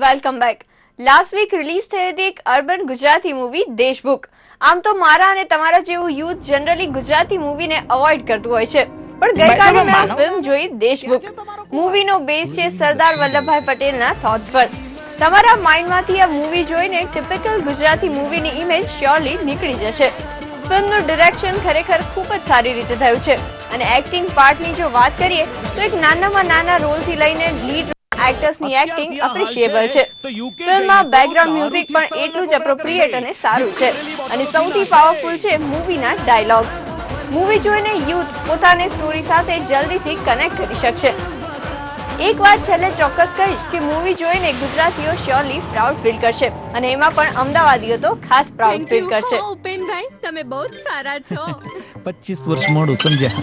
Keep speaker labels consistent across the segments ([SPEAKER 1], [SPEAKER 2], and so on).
[SPEAKER 1] Welcome back. Last week release થઈ હતી એક અર્બન ગુજરાતી મૂવી દેશબુક. આમ તો મારા અને તમારા જેવું યુથ જનરલી ગુજરાતી મૂવીને અવોઇડ કરતું હોય છે, પણ ગઈકાલે મેં આ ફિલ્મ જોઈ દેશબુક. મૂવીનો બેઝ છે સરદાર વલ્લભભાઈ પટેલના થોટ્સ પર. તમારા માઇન્ડમાંથી આ મૂવી જોઈને ટિપિકલ ગુજરાતી મૂવીની ઇમેજ શ્યોરલી નીકળી જશે. ફિલ્મનું ડિરેક્શન ખરેખર ખૂબ જ સારી રીતે થયું છે અને એક્ટિંગ પાર્ટની જો વાત કરીએ તો એક નાનામાં નાના રોલથી લઈને લીડ એક્ટર્સની એક્ટિંગ એપ્રિશિએબલ છે. ફિલ્મમાં બેકગ્રાઉન્ડ મ્યુઝિક પણ એટલું જ એપ્રોપ્રિએટ અને સારું છે અને સૌથી પાવરફુલ છે મૂવીના ડાયલોગ્સ. મૂવી જોઈને યુથ પોતાની સ્ટોરી સાથે જલ્દીથી કનેક્ટ કરી શકશે. એક વાત છેલ્લે ચોક્કસ કહીશ કે મૂવી જોઈને ગુજરાતીઓ શ્યોરલી પ્રાઉડ ફીલ કરશે અને એમાં પણ અમદાવાદીઓ તો ખાસ પ્રાઉડ ફીલ કરશે.
[SPEAKER 2] ઉપેનભાઈ, તમે બહુ સારા છો.
[SPEAKER 3] 25 વર્ષ મોડું સમજ્યા.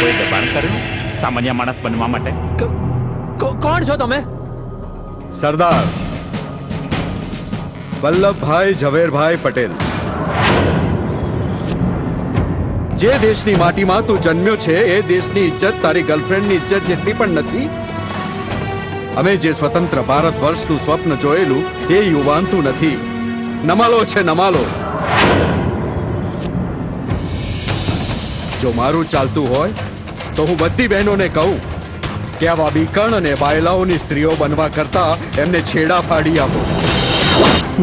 [SPEAKER 4] કોઈ દબાણ કર્યું સામાન્ય માણસ બનવા માટે?
[SPEAKER 3] કોણ છો તમે?
[SPEAKER 5] સરદાર વલ્લભભાઈ ઝવેરભાઈ પટેલ. જે દેશની માટીમાં તું જન્મ્યો છે એ દેશની ઇજ્જત તારી ગર્લફ્રેન્ડની ઇજ્જત જેટલી પણ નથી. અમે જે સ્વતંત્ર ભારત વર્ષનું સ્વપ્ન જોયેલું એ યુવાન તું નથી. નમાલો છે નમાલો. જો મારું ચાલતું હોય તો હું બધી બહેનોને કહું કે આવા બીકણ અને બાયલાઓની સ્ત્રીઓ બનવા કરતા એમને છેડા ફાડી આપો.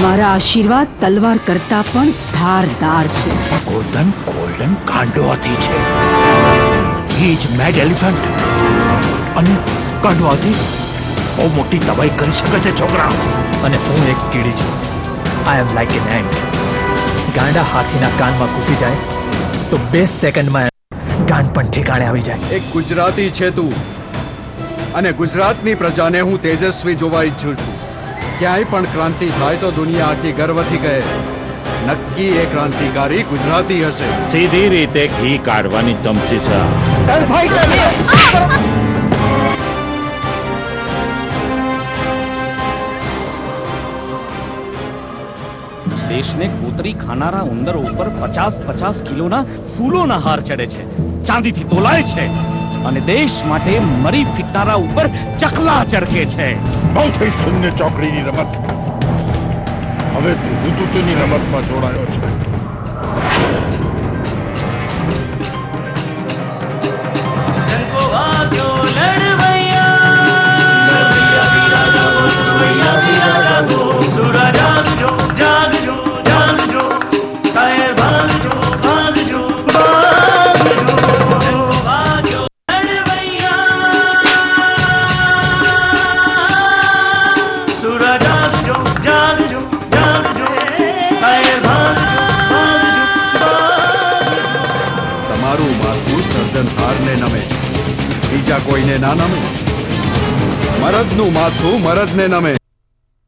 [SPEAKER 6] મારા આશીર્વાદ તલવાર કરતા પણ ધારદાર છે.
[SPEAKER 4] ગોલ્ડન કાંડોથી છે. હી ઇઝ મેડ એલિફન્ટ અને કાંડોથી બહુ મોટી તબાહી કરી શકે છે છોકરા.
[SPEAKER 3] અને હું એક કીડી છું. આઈ એમ લાઈક એન એન્ટ. ગાંડા હાથીના કાનમાં ઘૂસી જાય તો 2 સેકન્ડમાં કાન પણ ઠેકાણે આવી જાય.
[SPEAKER 5] એક ગુજરાતી છે તું અને ગુજરાતની પ્રજાને હું તેજસ્વી જોવા ઈચ્છું છું. ક્યાંય પણ ક્રાંતિ થાય તો દુનિયા આખી ગર્વથી કહે નક્કી એ ક્રાંતિકારી ગુજરાતી હશે.
[SPEAKER 4] સીધી રીતે ઘી કાઢવાની ચમચી છે.
[SPEAKER 7] દેશને કોતરી ખાનારા ઉંદરો ઉપર 50-50 કિલોના ફૂલોના હાર ચડે છે, ચાંદીથી તોલાય છે અને દેશ માટે મરી ફીટનારા ઉપર ચકલા ચડકે છે.
[SPEAKER 8] બહુ થઈ શૂન્ય ચોકડીની રમત. હવે તું હુતુતુની રમતમાં જોડાયો છે.
[SPEAKER 5] તમારું માથું સર્જનહારને નમે, બીજા કોઈને ના નમે. મરદનું માથું મરદને નમે.